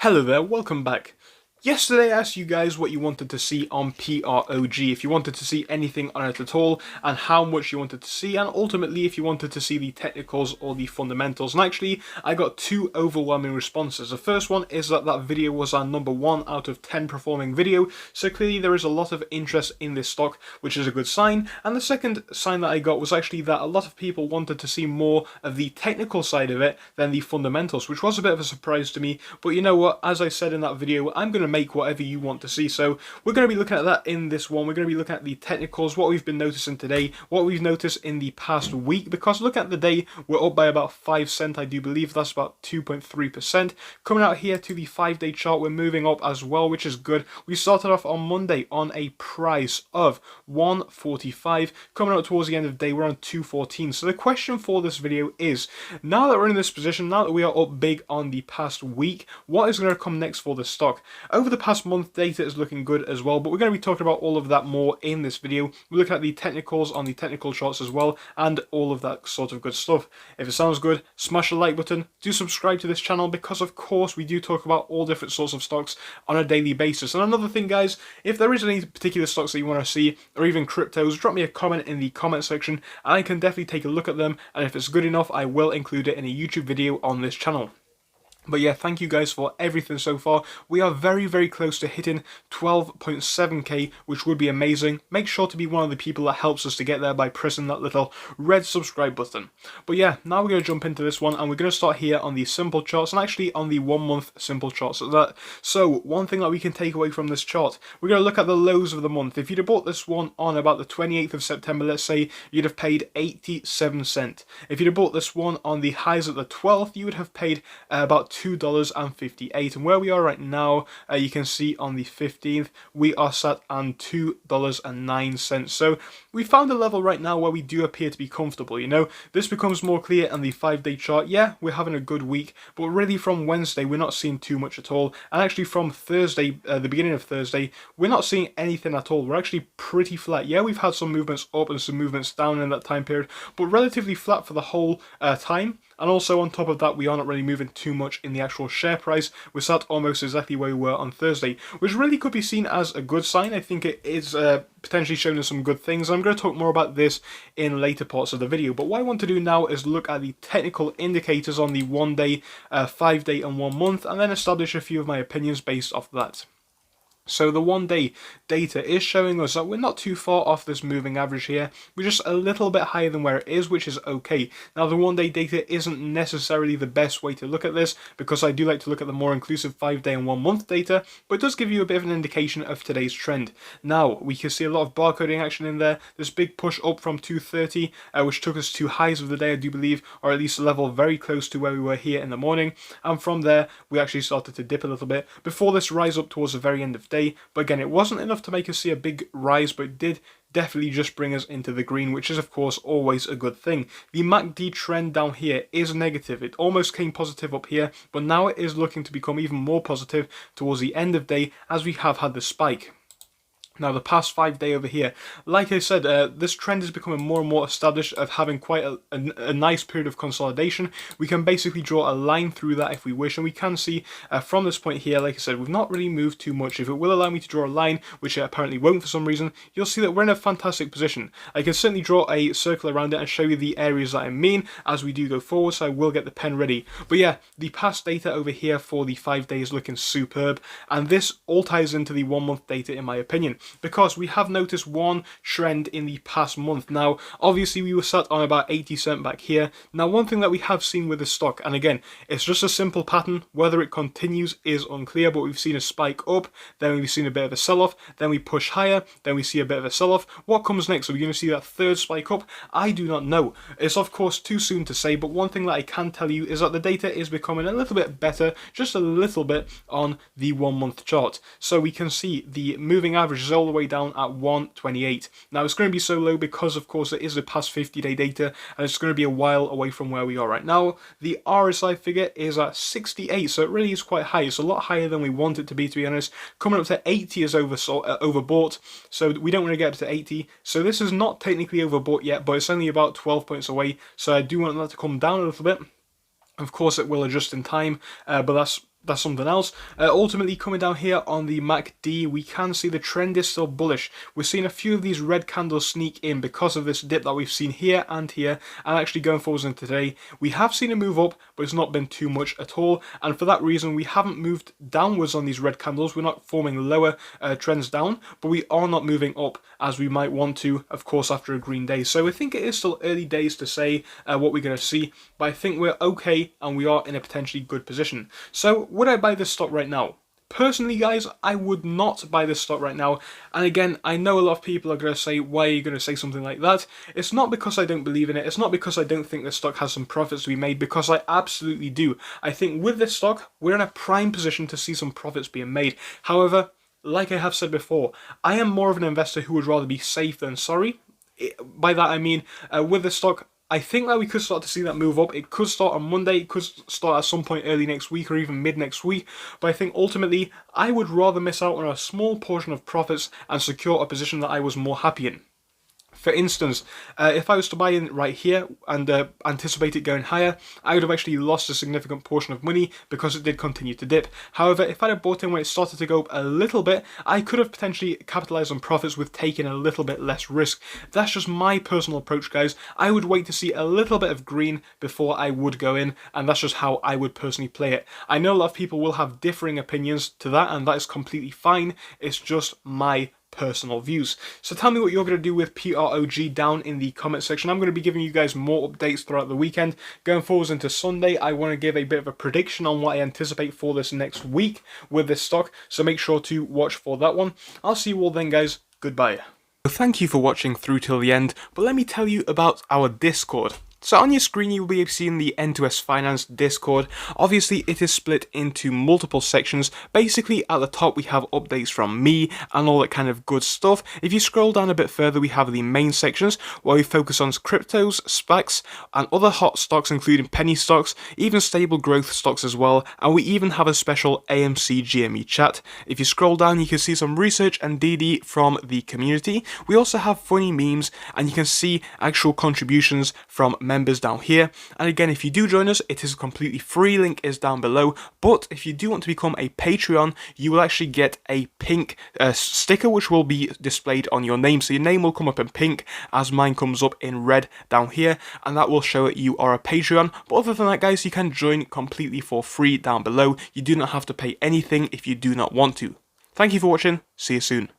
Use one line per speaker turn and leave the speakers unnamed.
Hello there, welcome back. Yesterday I asked you guys what you wanted to see on Prog, if you wanted to see anything on it at all, and how much you wanted to see, and ultimately if you wanted to see the technicals or the fundamentals. And actually, I got two overwhelming responses. The first one is that that video was our number 1 out of 10 performing video, so clearly there is a lot of interest in this stock, which is a good sign. And the second sign that I got was actually that a lot of people wanted to see more of the technical side of it than the fundamentals, which was a bit of a surprise to me. But you know what, as I said in that video, I'm going to make whatever you want to see. So we're going to be looking at that in this one. We're going to be looking at the technicals, what we've been noticing today, what we've noticed in the past week, because look at the day, we're up by about 5 cents, I do believe. That's about 2.3%. Coming out here to the 5-day chart, we're moving up as well, which is good. We started off on Monday on a price of 145. Coming out towards the end of the day, we're on 214. So the question for this video is, now that we're in this position, now that we are up big on the past week, what is going to come next for the stock? Over the past month, data is looking good as well, but we're going to be talking about all of that more in this video. We're looking at the technicals on the technical charts as well, and all of that sort of good stuff. If it sounds good, smash the like button, do subscribe to this channel, because of course we do talk about all different sorts of stocks on a daily basis. And another thing, guys, if there is any particular stocks that you want to see, or even cryptos, drop me a comment in the comment section, and I can definitely take a look at them, and if it's good enough, I will include it in a YouTube video on this channel. But yeah, thank you guys for everything so far. We are very, very close to hitting 12.7k, which would be amazing. Make sure to be one of the people that helps us to get there by pressing that little red subscribe button. But yeah, now we're going to jump into this one, and we're going to start here on the simple charts, and actually on the 1 month simple charts at that. So one thing that we can take away from this chart, we're going to look at the lows of the month. If you'd have bought this one on about the 28th of September, let's say, you'd have paid 87 cents. If you'd have bought this one on the highs at the 12th, you would have paid about $2.58, and where we are right now, you can see on the 15th we are sat on $2.09. So we found a level right now where we do appear to be comfortable. You know, this becomes more clear on the 5-day chart. Yeah, we're having a good week, but really from Wednesday we're not seeing too much at all, and actually from Thursday, the beginning of Thursday, we're not seeing anything at all. We're actually pretty flat. Yeah, we've had some movements up and some movements down in that time period, but relatively flat for the whole time. And also on top of that, we are not really moving too much in the actual share price. We're sat almost exactly where we were on Thursday, which really could be seen as a good sign. I think it is potentially showing us some good things. I'm going to talk more about this in later parts of the video. But what I want to do now is look at the technical indicators on the 1 day, 5 day and 1 month, and then establish a few of my opinions based off that. So the 1 day data is showing us that we're not too far off this moving average here. We're just a little bit higher than where it is, which is okay. Now the 1 day data isn't necessarily the best way to look at this, because I do like to look at the more inclusive 5 day and 1 month data, but it does give you a bit of an indication of today's trend. Now we can see a lot of barcoding action in there. This big push up from 230, which took us to highs of the day, I do believe, or at least a level very close to where we were here in the morning. And from there, we actually started to dip a little bit before this rise up towards the very end of day. But again, it wasn't enough to make us see a big rise, but it did definitely just bring us into the green, which is of course always a good thing. The MACD trend down here is negative. It almost came positive up here, but now it is looking to become even more positive towards the end of day, as we have had the spike. Now the past 5 day over here, like I said, this trend is becoming more and more established of having quite a nice period of consolidation. We can basically draw a line through that if we wish, and we can see from this point here, like I said, we've not really moved too much. If it will allow me to draw a line, which it apparently won't for some reason, you'll see that we're in a fantastic position. I can certainly draw a circle around it and show you the areas that I mean as we do go forward, so I will get the pen ready. But yeah, the past data over here for the 5 days looking superb, and this all ties into the 1 month data in my opinion, because we have noticed one trend in the past month. Now obviously we were sat on about 80 cents back here. Now one thing that we have seen with the stock, and again it's just a simple pattern, whether it continues is unclear, but we've seen a spike up, then we've seen a bit of a sell-off, then we push higher, then we see a bit of a sell-off. What comes next? Are we going to see that third spike up? I do not know. It's of course too soon to say, but one thing that I can tell you is that the data is becoming a little bit better, just a little bit, on the 1 month chart. So we can see the moving average is all the way down at 128. Now it's going to be so low because of course it is the past 50-day data, and it's going to be a while away from where we are right now. The RSI figure is at 68, so it really is quite high. It's a lot higher than we want it to be honest. Coming up to 80 is overbought, so we don't want to get up to 80. So this is not technically overbought yet, but it's only about 12 points away, so I do want that to come down a little bit. Of course it will adjust in time, but that's that's something else. Ultimately, coming down here on the MACD, we can see the trend is still bullish. We're seeing a few of these red candles sneak in because of this dip that we've seen here, and actually going forwards into today. We have seen a move up, but it's not been too much at all, and for that reason, we haven't moved downwards on these red candles. We're not forming lower trends down, but we are not moving up as we might want to, of course, after a green day. So I think it is still early days to say what we're going to see, but I think we're okay, and we are in a potentially good position. So would I buy this stock right now? Personally, guys, I would not buy this stock right now. And again, I know a lot of people are going to say, why are you going to say something like that? It's not because I don't believe in it. It's not because I don't think this stock has some profits to be made, because I absolutely do. I think with this stock, we're in a prime position to see some profits being made. However, like I have said before, I am more of an investor who would rather be safe than sorry. By that I mean, with this stock, I think that we could start to see that move up. It could start on Monday, it could start at some point early next week or even mid next week. But I think ultimately, I would rather miss out on a small portion of profits and secure a position that I was more happy in. For instance, if I was to buy in right here and anticipate it going higher, I would have actually lost a significant portion of money because it did continue to dip. However, if I had bought in when it started to go up a little bit, I could have potentially capitalized on profits with taking a little bit less risk. That's just my personal approach, guys. I would wait to see a little bit of green before I would go in, and that's just how I would personally play it. I know a lot of people will have differing opinions to that, and that is completely fine. It's just my personal views. So tell me what you're going to do with PROG down in the comment section. I'm going to be giving you guys more updates throughout the weekend. Going forwards into Sunday, I want to give a bit of a prediction on what I anticipate for this next week with this stock, so make sure to watch for that one. I'll see you all then, guys. Goodbye. Thank you for watching through till the end, but let me tell you about our Discord. So on your screen you will be seeing the N2S Finance Discord. Obviously it is split into multiple sections. Basically at the top we have updates from me and all that kind of good stuff. If you scroll down a bit further we have the main sections where we focus on cryptos, SPACs and other hot stocks including penny stocks, even stable growth stocks as well, and we even have a special AMC GME chat. If you scroll down you can see some research and DD from the community. We also have funny memes and you can see actual contributions from members down here. And again, if you do join us, it is completely free, link is down below. But if you do want to become a Patreon, you will actually get a pink sticker which will be displayed on your name. So your name will come up in pink as mine comes up in red down here, and that will show that you are a Patreon. But other than that, guys, you can join completely for free down below. You do not have to pay anything if you do not want to. Thank you for watching, see you soon.